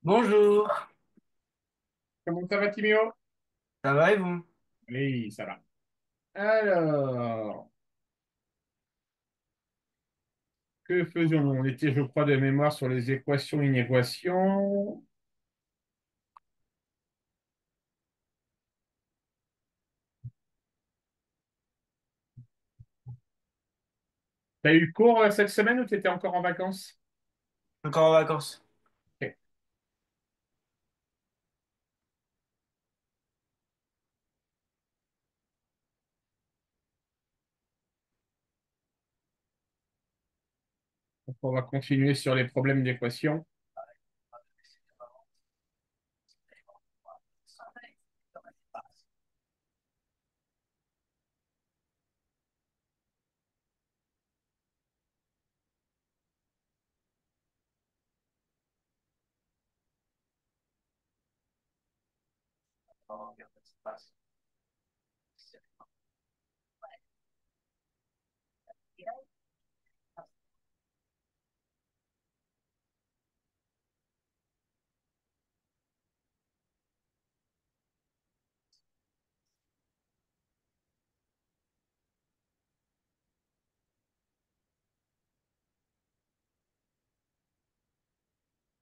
Bonjour, Comment ça va, Timéo? ça va et vous? Oui, ça va. Alors, que faisons-nous? On était, je crois, de mémoire sur les équations, inéquations. T'as eu cours cette semaine ou t'étais encore en vacances? Encore en vacances. Ok. Donc, on va continuer sur les problèmes d'équation.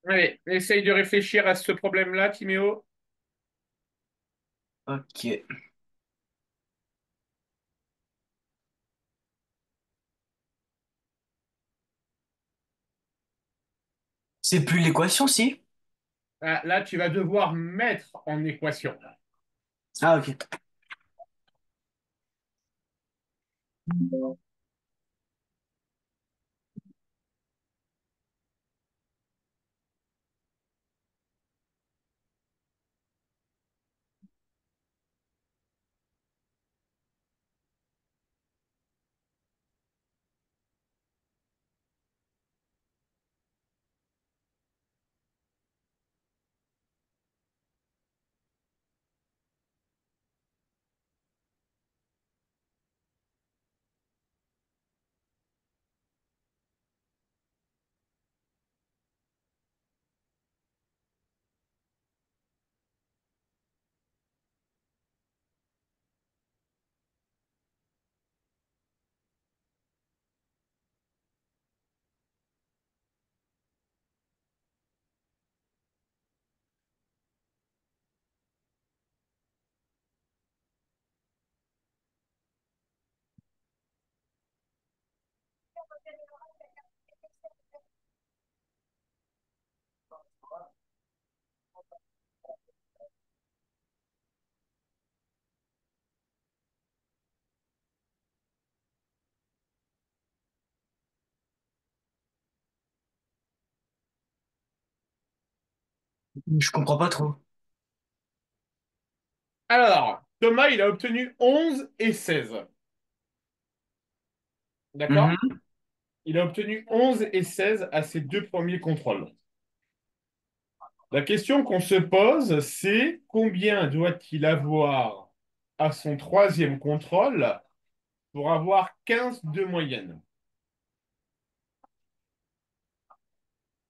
Allez, essaye de réfléchir à ce problème-là, Timéo. Ok. C'est plus l'équation, si? Ah, là, tu vas devoir mettre en équation. Ah, ok. Je comprends pas trop. Alors, Thomas, il a obtenu 11 et 16. D'accord? Mhm. Il a obtenu 11 et 16 à ses deux premiers contrôles. La question qu'on se pose, c'est combien doit-il avoir à son troisième contrôle pour avoir 15 de moyenne?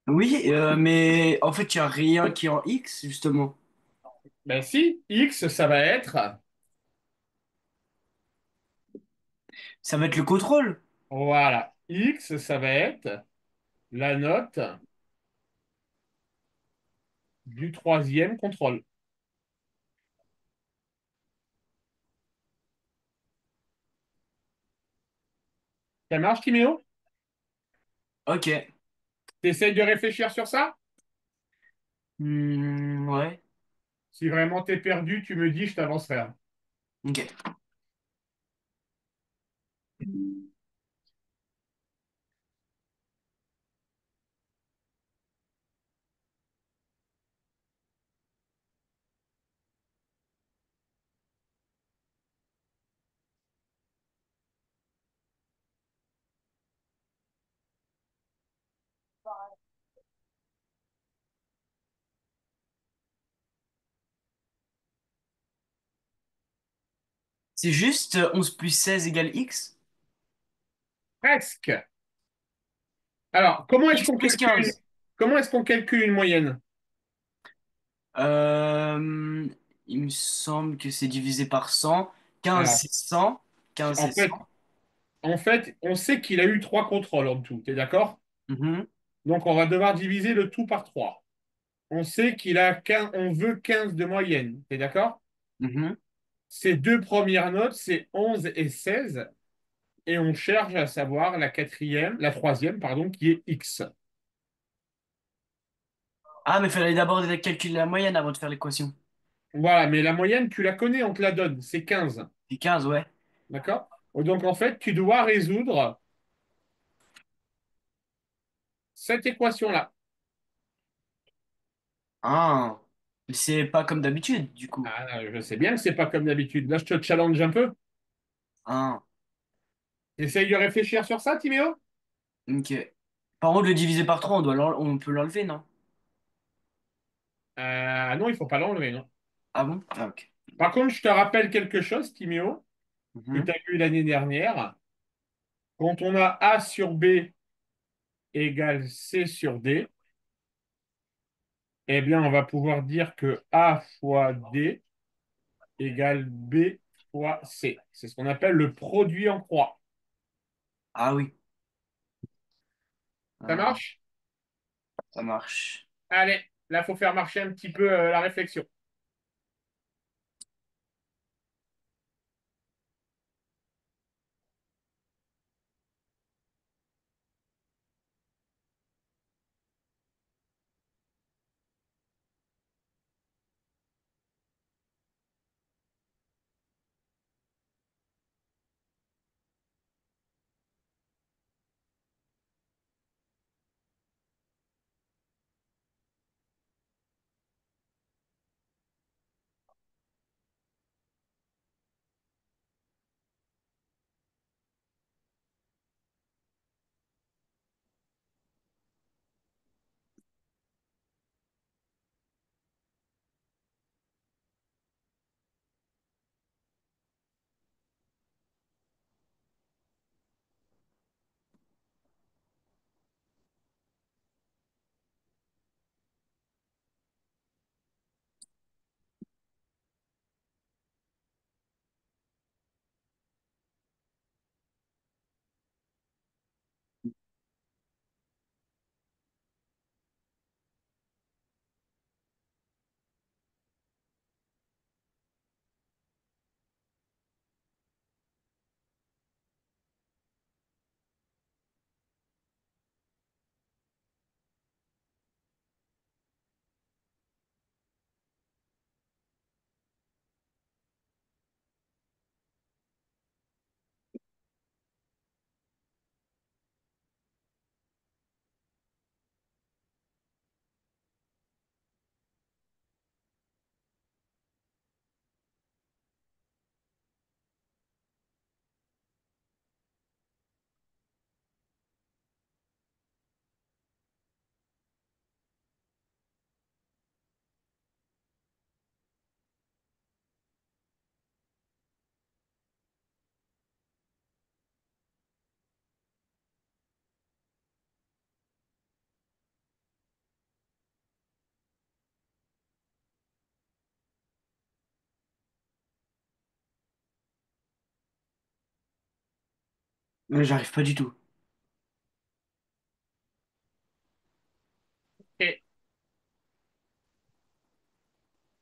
Oui, mais en fait, il n'y a rien qui est en X, justement. Ben si, X, ça va être, Ça va être le contrôle. voilà, X, ça va être la note du troisième contrôle. Ça marche, Timéo? Ok. T'essayes de réfléchir sur ça? Ouais. Si vraiment t'es perdu, tu me dis, je t'avancerai. Ok. C'est juste 11 plus 16 égale X? Presque. Alors, comment est-ce X qu'on plus calcule, 15. comment est-ce qu'on calcule une moyenne? Euh, il me semble que c'est divisé par 100. 15, Alors, c'est 100. 15, en c'est fait, 100. on sait qu'il a eu trois contrôles en tout. T'es d'accord? Mhm, Donc, on va devoir diviser le tout par 3. On sait qu'il a 15, on veut 15 de moyenne. T'es d'accord? mhm. Ces deux premières notes, c'est 11 et 16. Et on cherche à savoir la troisième, pardon, qui est X. Ah, mais il fallait d'abord calculer la moyenne avant de faire l'équation. Voilà, mais la moyenne, tu la connais, on te la donne, c'est 15. C'est 15, ouais. D'accord? Donc, en fait, tu dois résoudre cette équation-là. Ah, mais c'est pas comme d'habitude, du coup. Ah, je sais bien que c'est pas comme d'habitude. Là, je te challenge un peu. Ah, Essaye de réfléchir sur ça, Timéo. ok. Par contre, le diviser par 3, on peut l'enlever, non? Non, il faut pas l'enlever, non. Ah bon? Ah, ok. Par contre, je te rappelle quelque chose, Timéo, que tu Mhm. as vu l'année dernière. Quand on a A sur B égale C sur D, eh bien, on va pouvoir dire que A fois D égale B fois C. C'est ce qu'on appelle le produit en croix. Ah oui. Ça Ah, marche? ça marche. Allez, là, il faut faire marcher un petit peu la réflexion. Mais j'arrive pas du tout. Et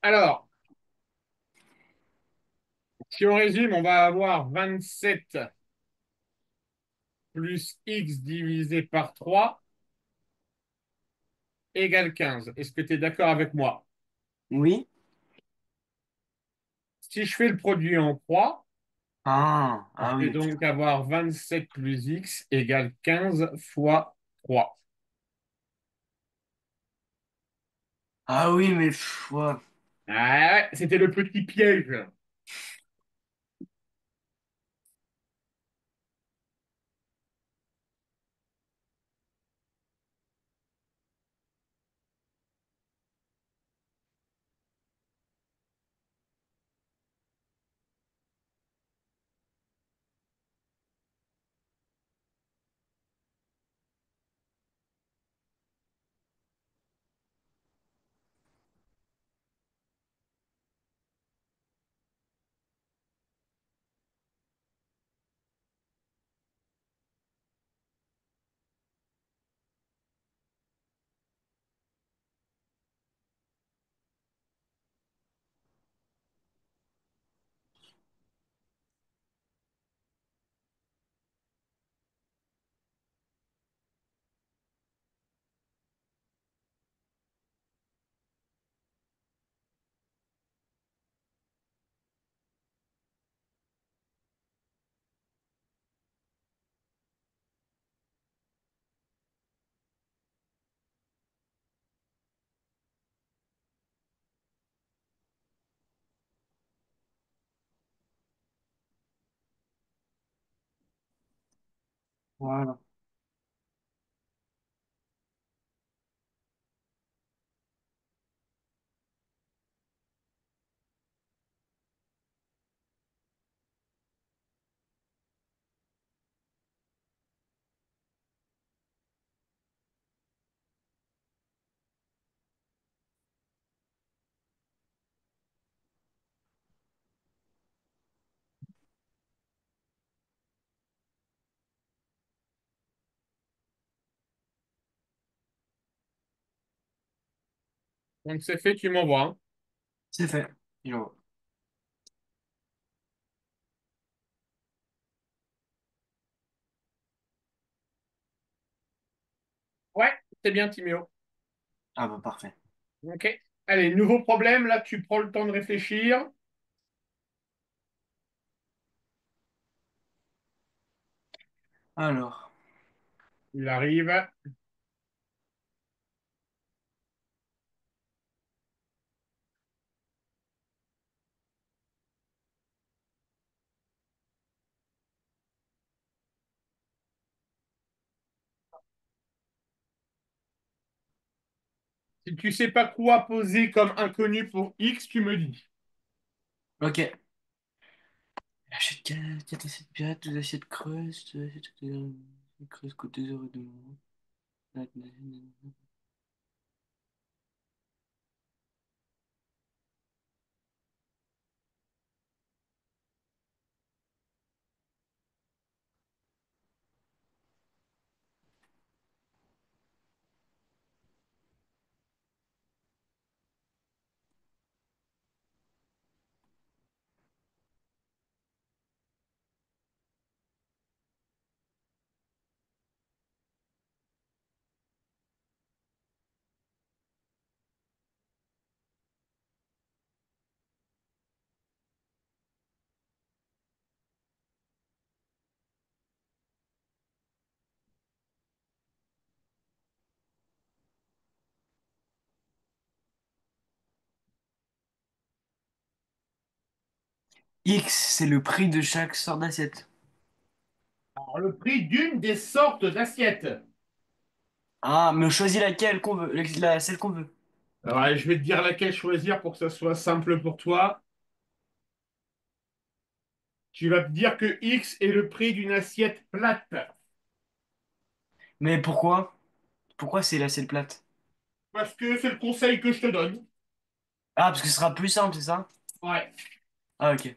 alors, si on résume, on va avoir 27 plus X divisé par 3 égale 15. Est-ce que tu es d'accord avec moi? Oui? Si je fais le produit en croix, Ah, je ah vais oui. donc avoir 27 plus X égale 15 fois 3. Ah oui, mais ouais. Ah ouais, c'était le petit piège. Voilà. Donc c'est fait, tu m'envoies, hein. C'est fait. Je vois. Ouais, c'est bien, Timéo. Ah bah parfait. Ok. Allez, nouveau problème, là, tu prends le temps de réfléchir. Alors, Il arrive. Si tu sais pas quoi poser comme inconnu pour X, tu me dis. ok. Achète 4 assiettes plates, 2 assiettes creuses, 2 assiettes creuses coûtent 2 € de moins. X, c'est le prix de chaque sorte d'assiette. Alors, le prix d'une des sortes d'assiettes. Ah, mais on choisit laquelle qu'on veut, celle qu'on veut. Alors, allez, je vais te dire laquelle choisir pour que ça soit simple pour toi. Tu vas te dire que X est le prix d'une assiette plate. Mais pourquoi? Pourquoi c'est l'assiette plate? Parce que c'est le conseil que je te donne. Ah, parce que ce sera plus simple, c'est ça? Ouais. Ah, ok.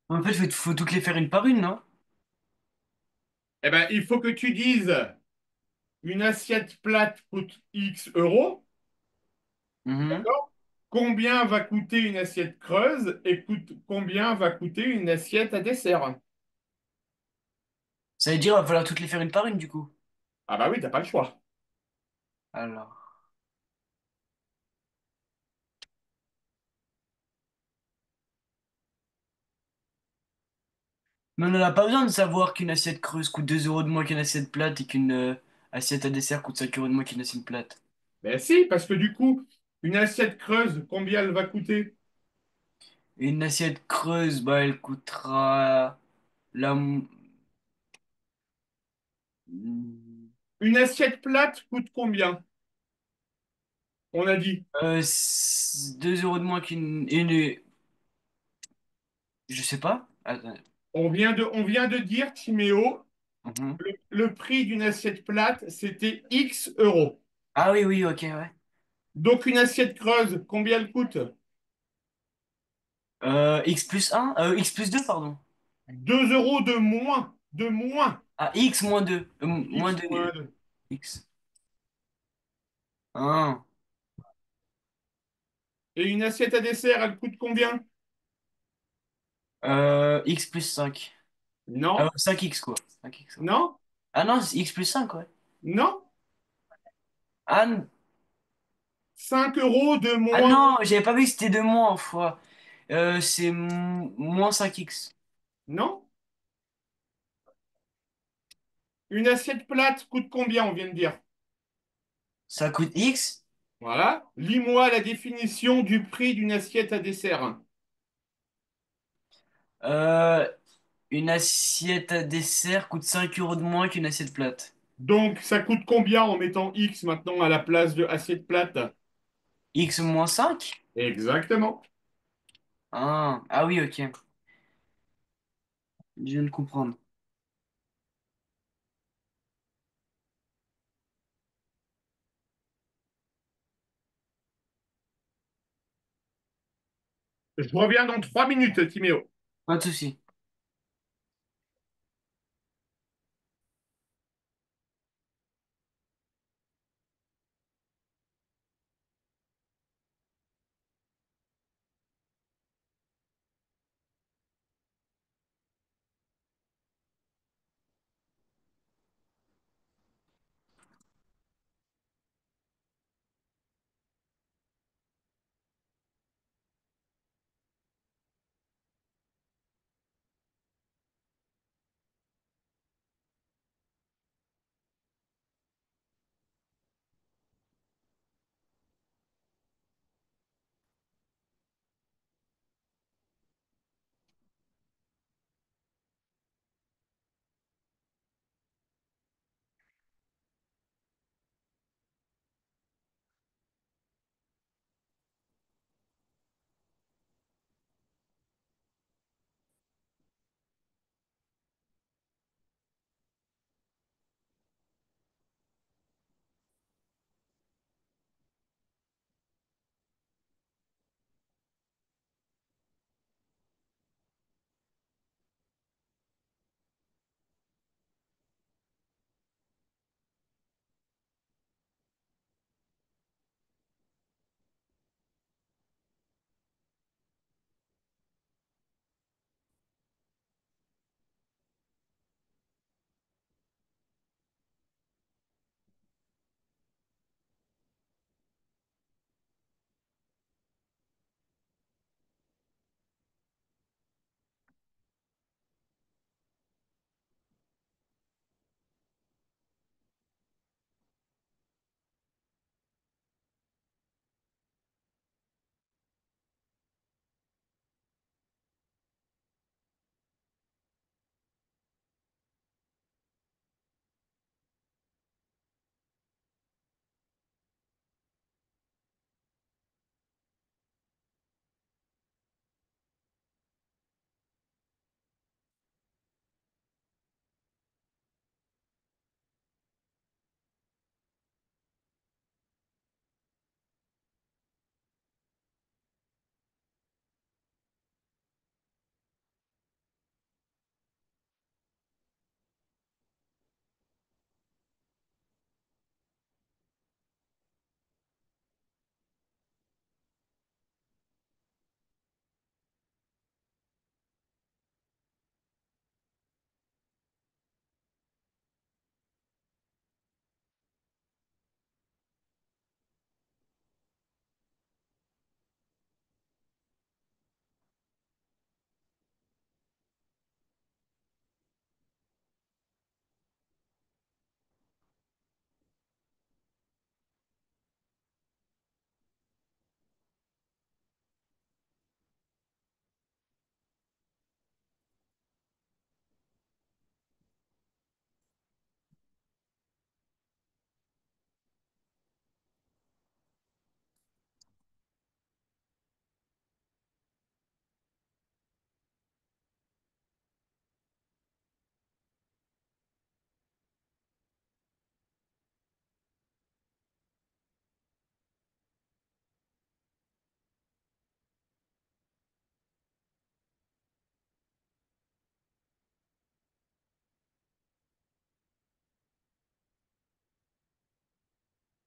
En fait, faut toutes les faire une par une, non? Eh ben, il faut que tu dises une assiette plate coûte X euros. Mhm. D'accord. Combien va coûter une assiette creuse et combien va coûter une assiette à dessert? Ça veut dire qu'il va falloir toutes les faire une par une, du coup. Ah bah oui, t'as pas le choix. Alors. Mais on n'en a pas besoin de savoir qu'une assiette creuse coûte 2 euros de moins qu'une assiette plate et qu'une assiette à dessert coûte 5 euros de moins qu'une assiette plate. Ben si, parce que du coup, une assiette creuse, combien elle va coûter? Et une assiette creuse, bah, elle coûtera la... Une assiette plate coûte combien? On a dit. 2 euros de moins qu'une... Je sais pas. Attends. On vient de dire, Timéo, Mhm. le prix d'une assiette plate, c'était X euros. Ah oui, oui, ok, ouais. Donc une assiette creuse, combien elle coûte? X plus un X plus 2 pardon. 2 euros de moins. De moins. Ah, X moins 2 moins X 2 moins 2. X. Ah. Et une assiette à dessert, elle coûte combien? X plus 5. Ah, Non, 5X quoi. 5X, ouais. non, Ah non, c'est X plus 5 ouais. non. Ah, 5 euros de ah moins. non, j'avais pas vu que c'était de moins, fois. C'est moins 5X. Non. Une assiette plate coûte combien, on vient de dire? Ça coûte X. Voilà. Lis-moi la définition du prix d'une assiette à dessert. Euh, une assiette à dessert coûte 5 euros de moins qu'une assiette plate. Donc, ça coûte combien en mettant X maintenant à la place de assiette plate? X moins 5. Exactement. Ah, ah oui, ok. Je viens de comprendre. Je reviens dans 3 minutes, Timéo. Pas de souci.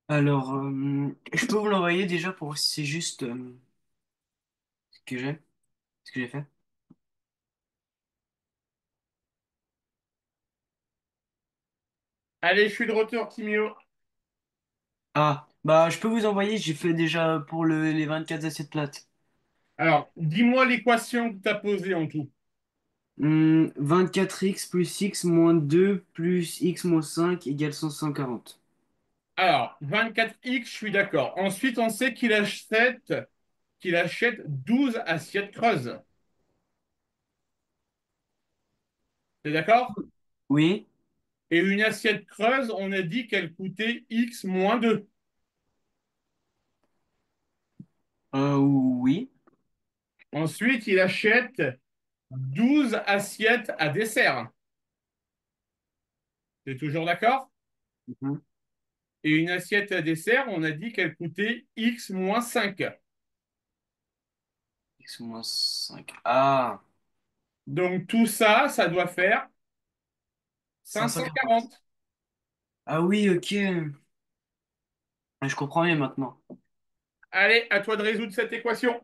Alors, je peux vous l'envoyer déjà pour voir si c'est juste ce que j'ai, ce que j'ai fait. Allez, je suis de retour, Timio. Ah, bah je peux vous envoyer, j'ai fait déjà pour les 24 assiettes plates. Alors, dis-moi l'équation que tu as posée en tout. 24x plus x moins 2 plus x moins 5 égale 140. Alors, 24x, je suis d'accord. Ensuite, on sait qu'il achète 12 assiettes creuses. T'es d'accord? Oui, Et une assiette creuse, on a dit qu'elle coûtait x moins 2. oui. Ensuite, il achète 12 assiettes à dessert. T'es toujours d'accord? Mhm. Et une assiette à dessert, on a dit qu'elle coûtait x moins 5. X moins 5. Ah, Donc tout ça, ça doit faire 540. 540. Ah oui, ok. Je comprends mieux maintenant. Allez, à toi de résoudre cette équation.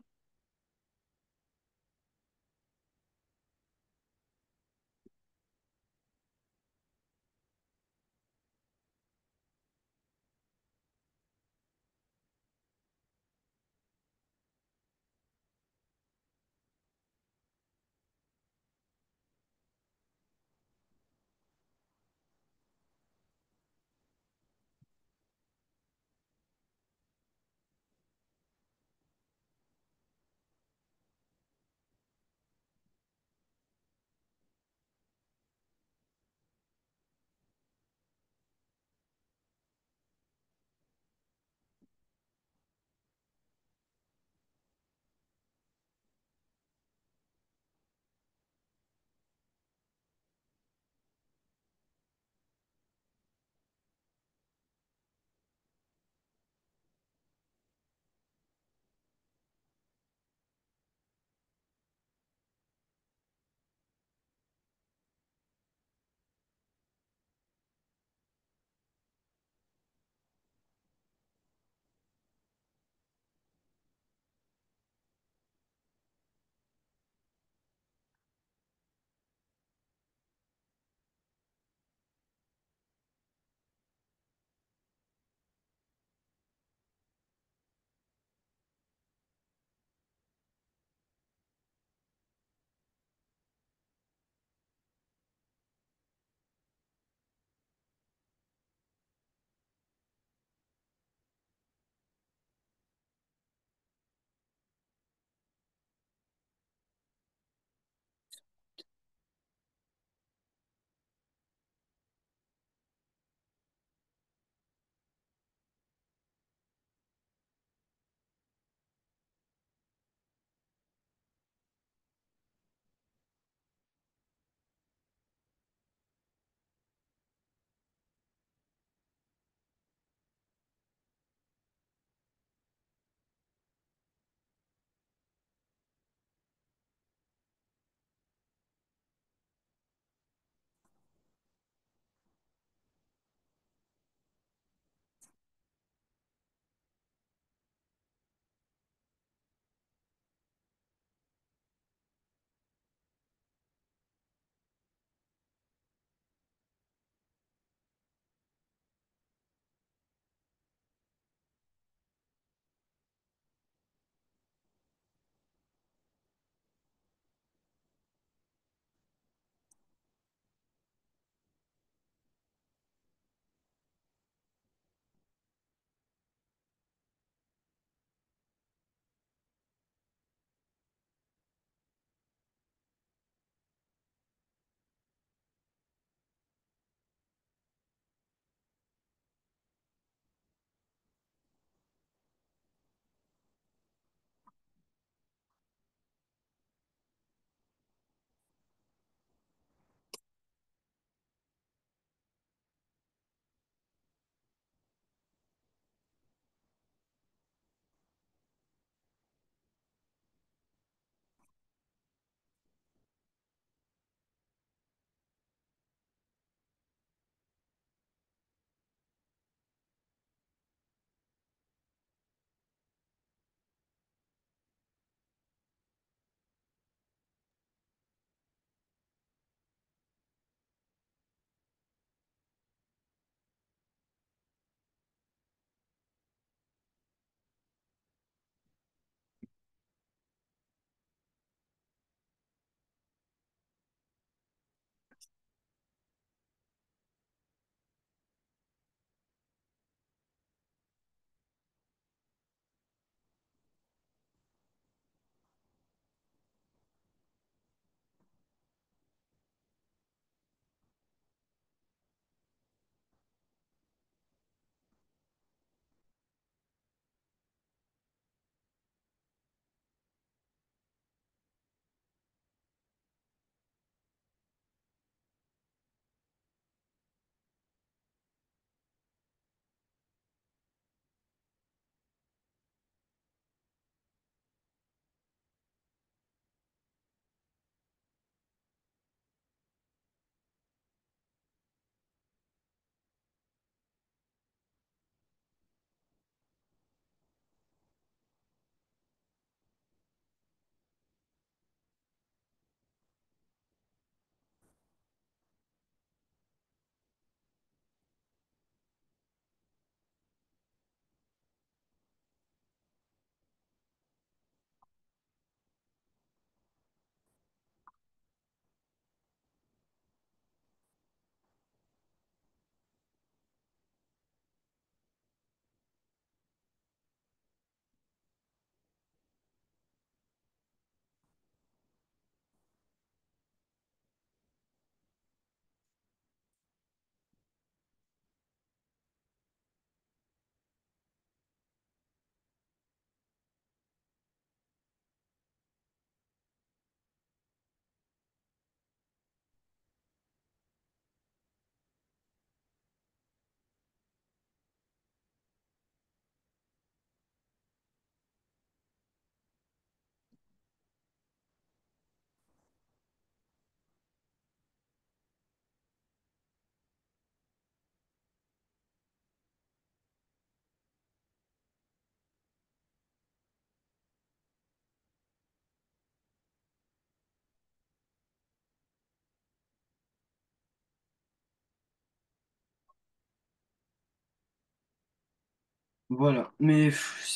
Voilà. Mais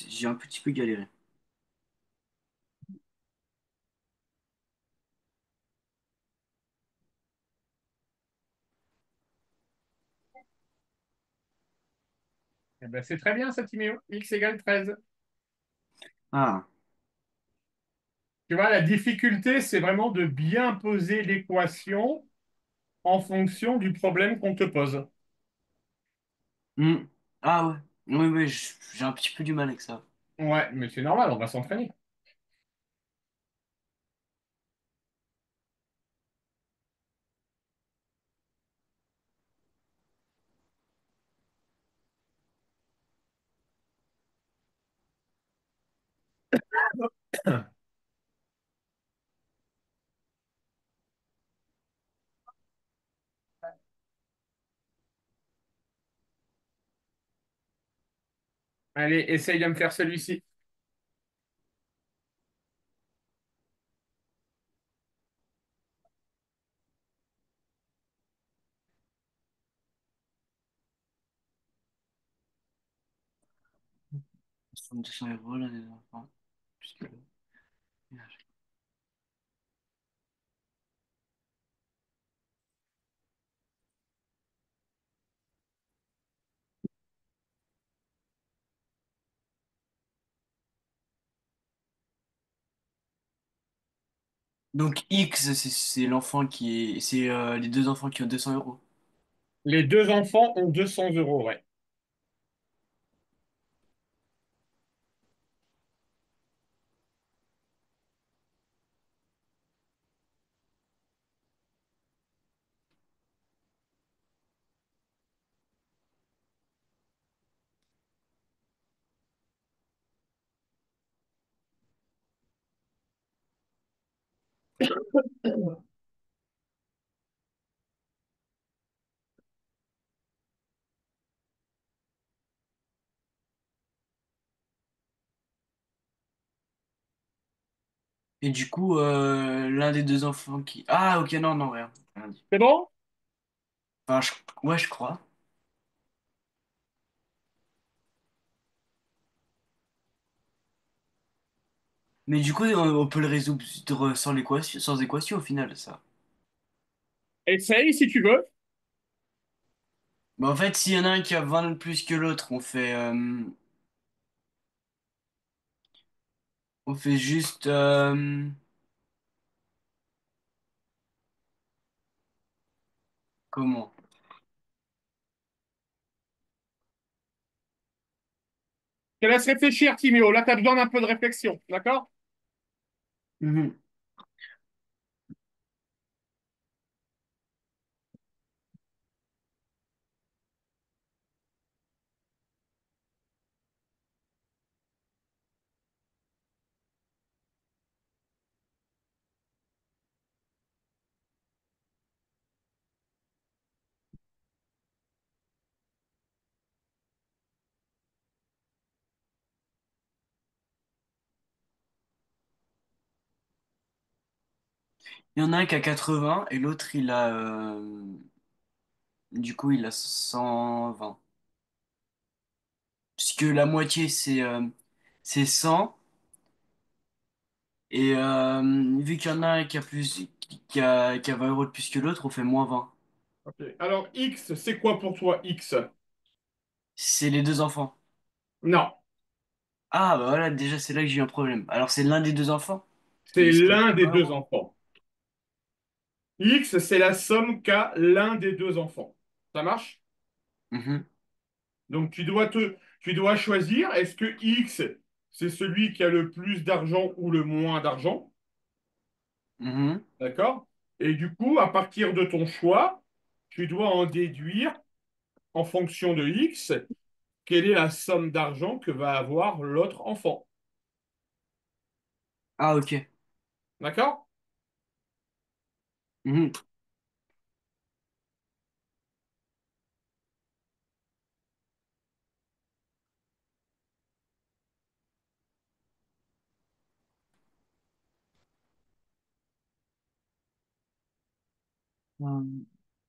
j'ai un petit peu galéré. Eh ben, c'est très bien ça, Timéo. X égale 13. Ah. Tu vois, la difficulté, c'est vraiment de bien poser l'équation en fonction du problème qu'on te pose. Hmm. Ah ouais. Oui, oui, j'ai un petit peu du mal avec ça. Ouais, mais c'est normal, on va s'entraîner. Allez, essaye de me faire celui-ci. Ça me 200 € là, les enfants. Puisque- Donc X, c'est l'enfant qui est. C'est les deux enfants qui ont 200 €. Les deux enfants ont 200 euros, ouais. Et du coup, l'un des deux enfants qui. Ah, ok, non, non, rien. Rien dit. C'est bon? Enfin, ouais, je crois. Mais du coup, on peut le résoudre sans l'équation, sans équation au final, ça. Essaye si tu veux. Bah, en fait, s'il y en a un qui a 20 de plus que l'autre, on fait juste. Comment? Je te laisse réfléchir, Timéo. Là, tu as besoin d'un peu de réflexion, d'accord? Mhm. Il y en a un qui a 80 et l'autre, il a. Du coup, il a 120. Puisque la moitié, c'est 100. Et vu qu'il y en a un qui a 20 € de plus que l'autre, on fait -20. Ok. Alors, X, c'est quoi pour toi, X? C'est les deux enfants. Non, Ah, bah voilà, déjà, c'est là que j'ai eu un problème. Alors, c'est l'un des deux enfants c'est qui a l'un des 20 deux euros. enfants. X, c'est la somme qu'a l'un des deux enfants. Ça marche? Mhm, Donc, tu dois choisir, est-ce que X, c'est celui qui a le plus d'argent ou le moins d'argent? mhm. D'accord? Et du coup, à partir de ton choix, tu dois en déduire, en fonction de X, quelle est la somme d'argent que va avoir l'autre enfant. Ah, ok. D'accord? Mhm.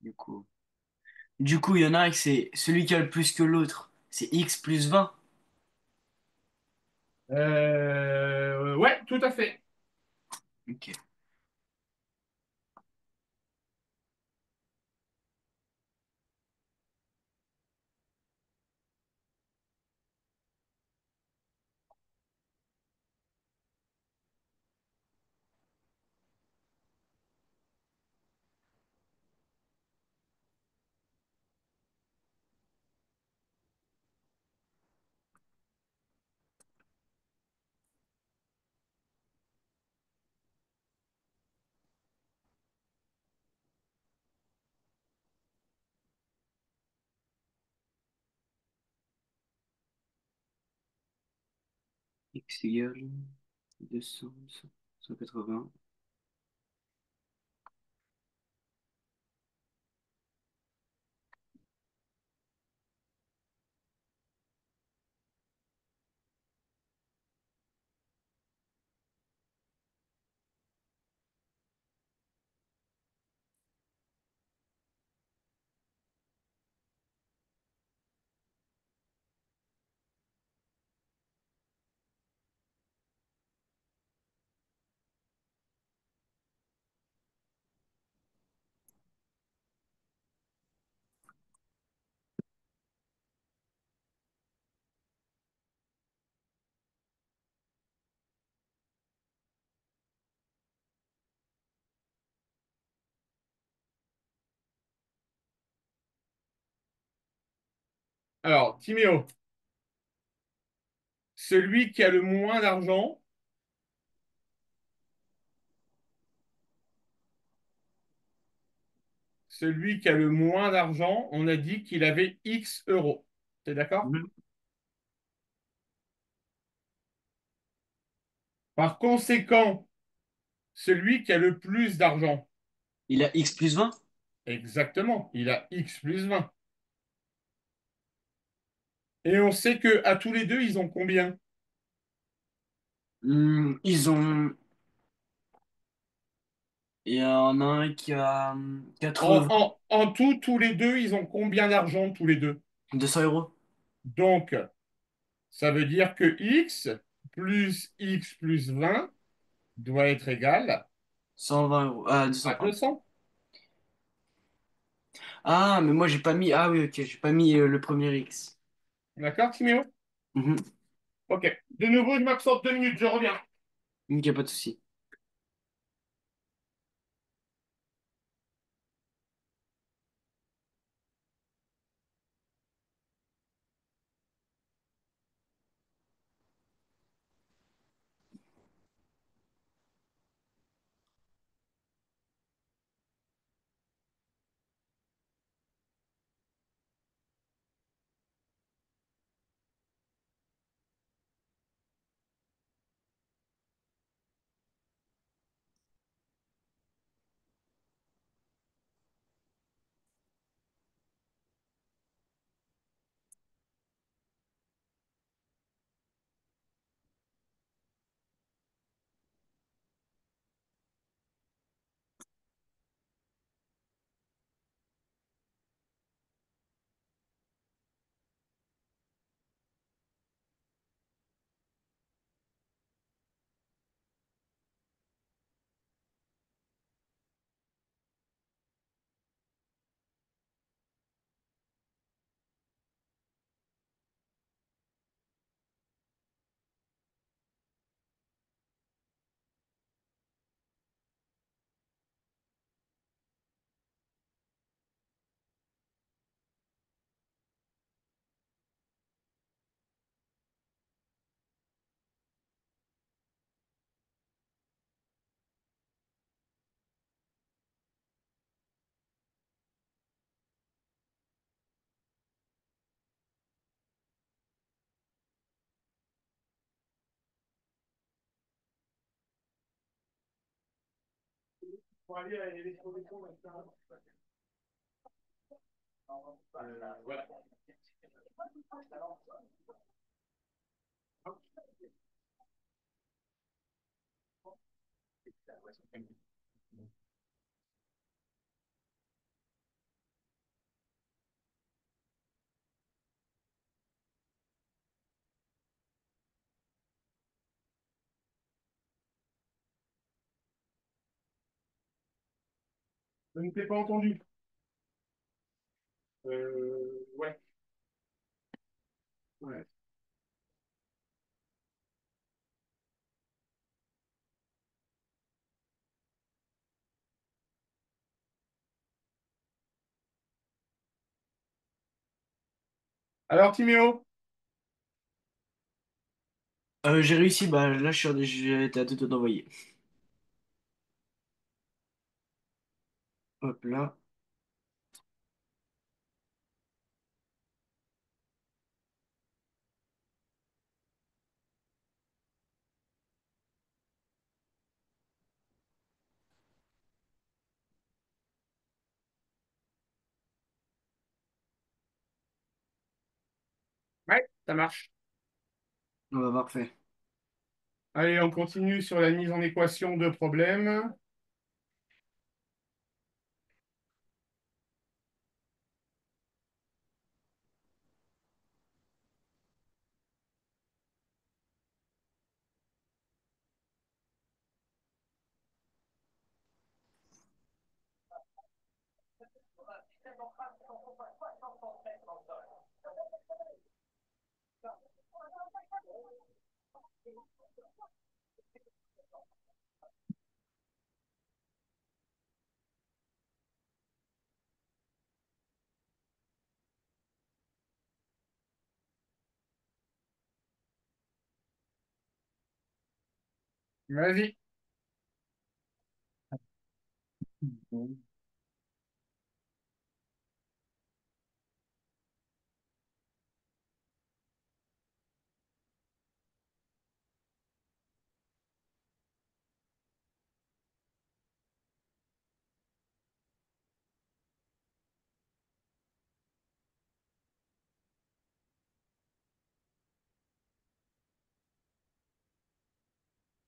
Du coup. Du coup, il y en a un qui c'est celui qui a le plus que l'autre, c'est X plus 20. Ouais, tout à fait. Ok. X égale 200, 180. Alors, Timéo, celui qui a le moins d'argent, celui qui a le moins d'argent, on a dit qu'il avait X euros. T'es d'accord? Mhm. Par conséquent, celui qui a le plus d'argent, Il a X plus 20. exactement, il a X plus 20. Et on sait que à tous les deux, ils ont combien? Ils ont. Il y en a un qui a 80, En tout, tous les deux, ils ont combien d'argent tous les deux? 200 euros. Donc, ça veut dire que X plus 20 doit être égal 120 euros. Ah, à 200, pardon. 200. Ah, mais moi j'ai pas mis. Ah oui, ok, j'ai pas mis le premier X. D'accord, Timéo? Mhm. Ok. De nouveau, je m'absente 2 minutes, je reviens. Donc y a pas de souci. Pour aller à l'électrométro maintenant. Voilà. Je ne t'ai pas entendu. Ouais. Ouais. Alors, Timéo, J'ai réussi, bah là j'ai été à deux doigts d'envoyer. Hop là. ouais, ça marche. On va parfait. Allez, on continue sur la mise en équation de problèmes. Vas-y.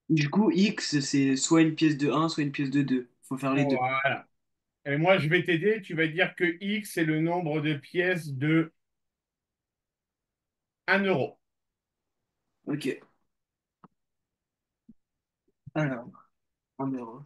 Du coup, X, c'est soit une pièce de un soit une pièce de 2. Faut faire les deux. Voilà. Et moi, je vais t'aider. Tu vas dire que X est le nombre de pièces de 1 euro. Ok. Alors, 1 euro.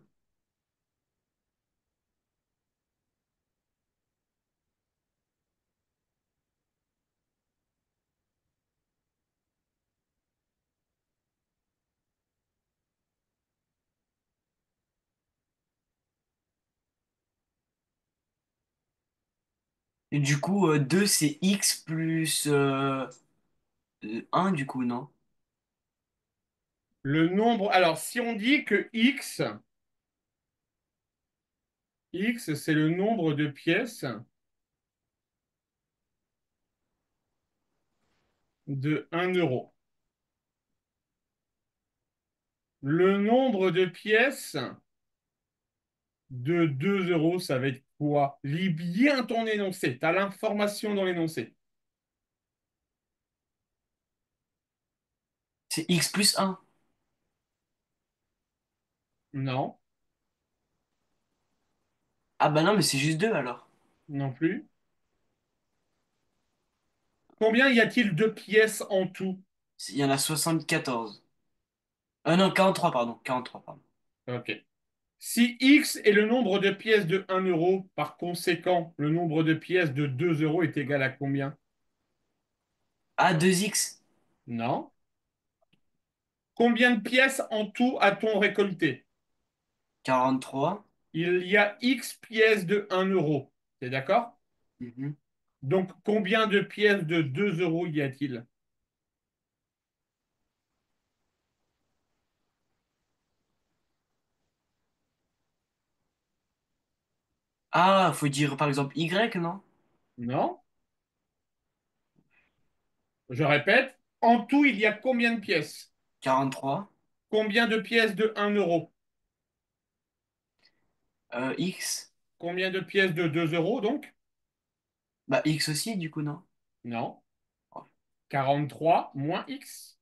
Et du coup, 2, c'est X plus 1, du coup, non? Le nombre. Alors, si on dit que X, c'est le nombre de pièces de 1 euro. Le nombre de pièces de 2 euros, ça va être quoi? Lis bien ton énoncé. Tu as l'information dans l'énoncé. C'est X plus un. Non, Ah bah non, mais c'est juste 2 alors. non plus. Combien y a-t-il de pièces en tout? Il y en a 74. Non, 43 pardon. 43 pardon. Ok. Si X est le nombre de pièces de 1 euro, par conséquent, le nombre de pièces de 2 euros est égal à combien? Ah, 2X. Non. Combien de pièces en tout a-t-on récolté? 43. Il y a X pièces de 1 euro. T'es d'accord? Mhm. Donc, combien de pièces de 2 euros y a-t-il? Ah, faut dire par exemple Y, non? Non. Je répète, en tout, il y a combien de pièces? 43. Combien de pièces de 1 euro? X. Combien de pièces de 2 euros, donc? Bah X aussi, du coup, non? Non. 43 moins X.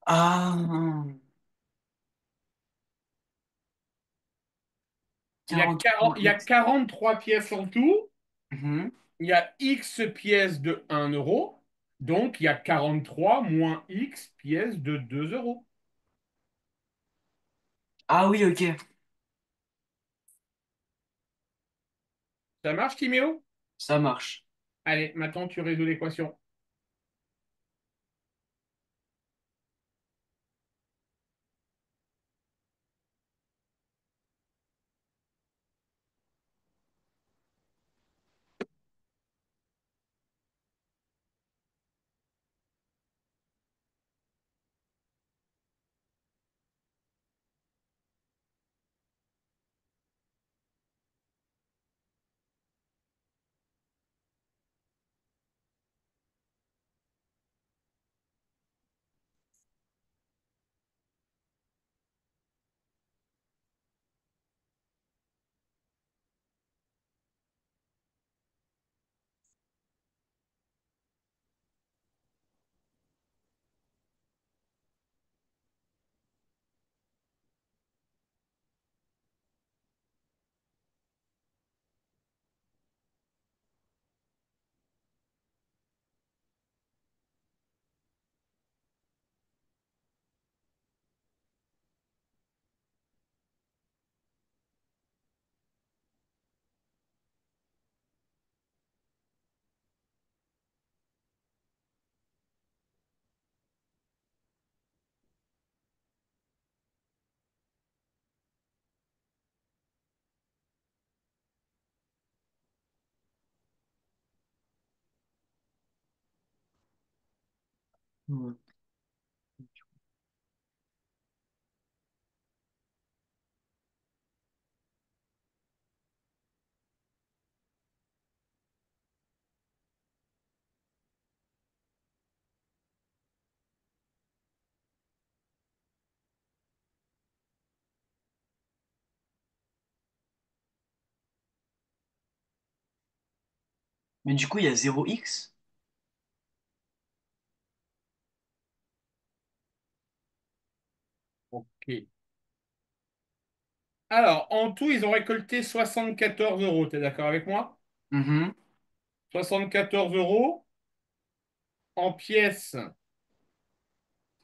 Ah, Il y a 43X. 43 pièces en tout. Mhm. Il y a X pièces de 1 euro. Donc, il y a 43 moins X pièces de 2 euros. Ah oui, ok. Ça marche, Timéo? Ça marche. Allez, maintenant tu résous l'équation. Hmm. Mais du coup, il y a 0x. Ok. Alors, en tout, ils ont récolté 74 euros. T'es d'accord avec moi? Mhm. 74 € en pièces de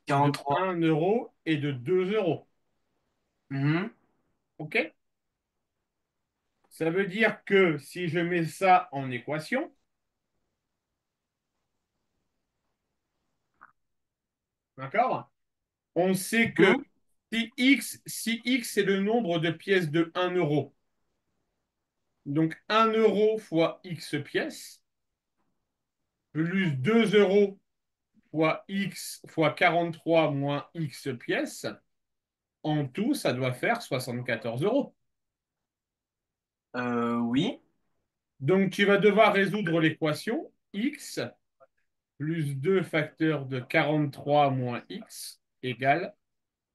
43. 1 € et de 2 €. Mhm. OK? Ça veut dire que si je mets ça en équation, d'accord? On sait que Mhm. si X c'est le nombre de pièces de 1 €, donc 1 € fois X pièces, plus 2 € fois X fois 43 moins X pièces, en tout, ça doit faire 74 €. Oui. Donc, tu vas devoir résoudre l'équation X plus 2 facteurs de 43 moins X égale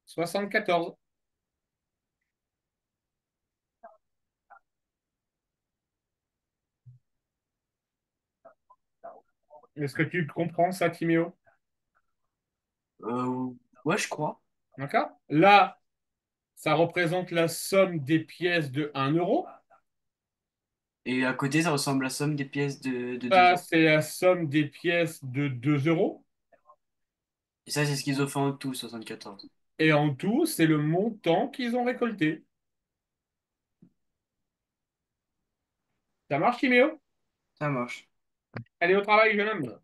74. Est-ce que tu comprends ça, Timéo? Euh, ouais, je crois. D'accord? Là, ça représente la somme des pièces de 1 €. Et à côté, ça ressemble à la somme des pièces de 2 Ça, euros. c'est la somme des pièces de 2 €. Et ça, c'est ce qu'ils ont fait en tout, 74. Et en tout, c'est le montant qu'ils ont récolté. Ça marche, Timéo? Ça marche. Allez au travail, jeune homme.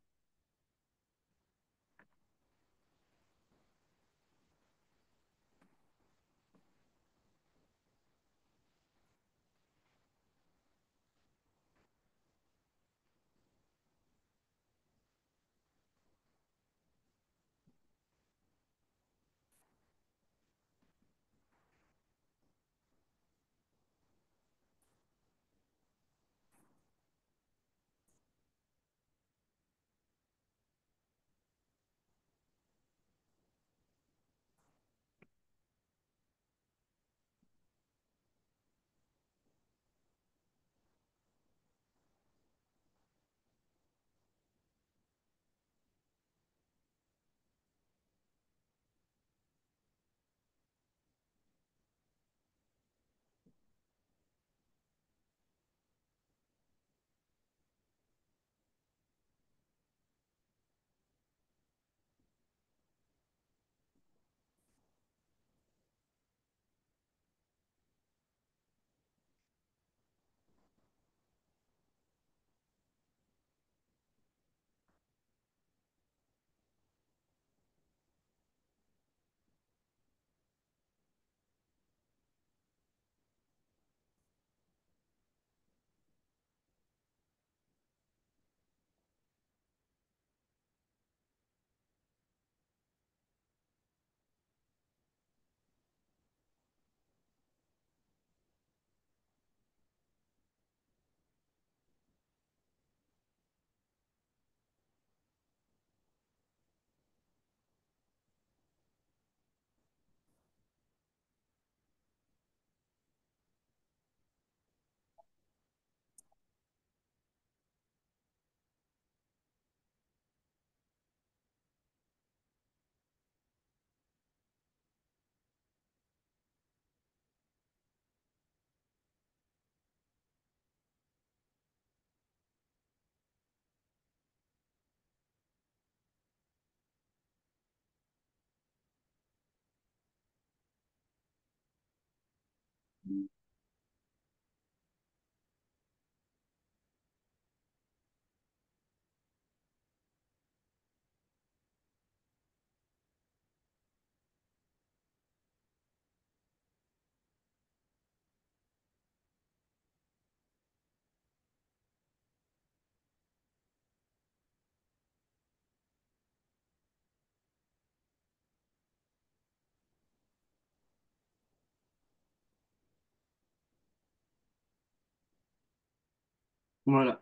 Voilà.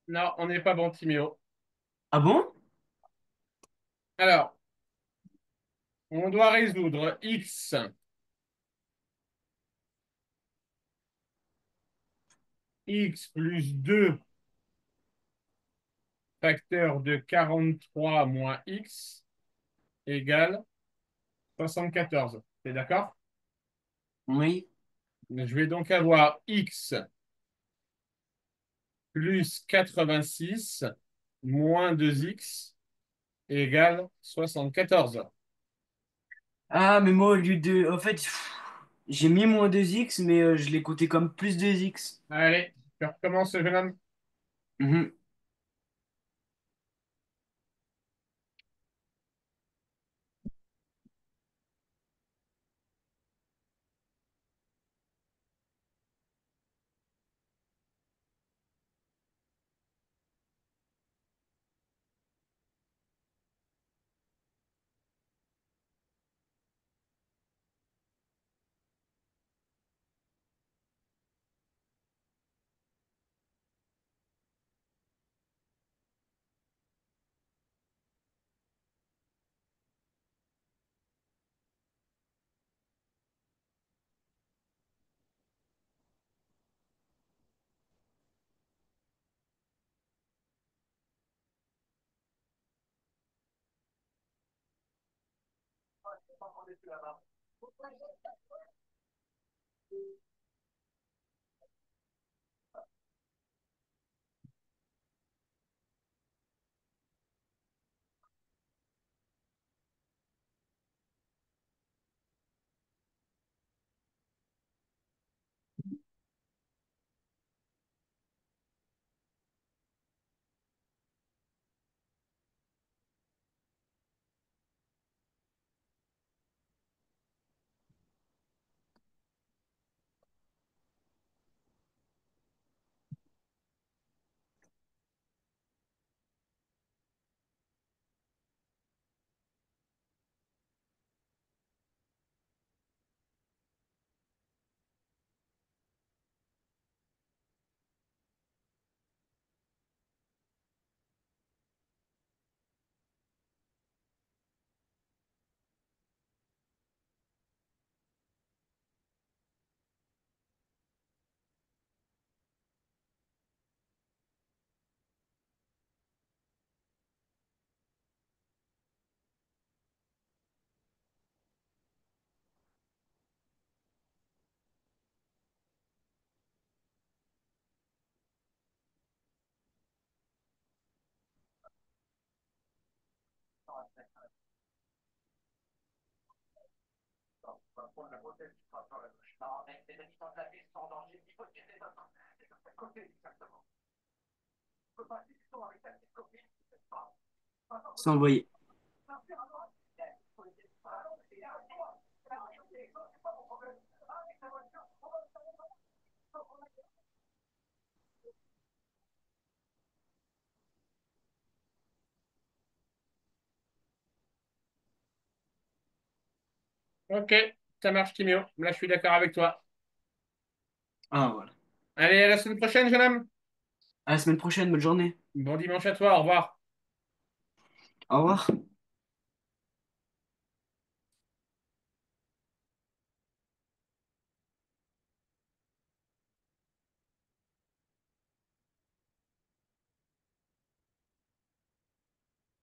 Non, on n'est pas bon, Timéo. Ah bon? Alors, on doit résoudre x plus 2 facteur de 43 moins x égale 74. T'es d'accord? Oui. Je vais donc avoir x plus 86 moins 2x égale 74. Ah, mais moi, au lieu de... En fait, j'ai mis moins 2x, mais je l'ai compté comme plus 2x. Allez, je recommence, jeune homme. Mhm. C'est envoyé. Ok, ça marche, Timéo. Là, je suis d'accord avec toi. Ah, voilà. Allez, à la semaine prochaine, jeune homme. À la semaine prochaine, bonne journée. Bon dimanche à toi, au revoir. Au revoir.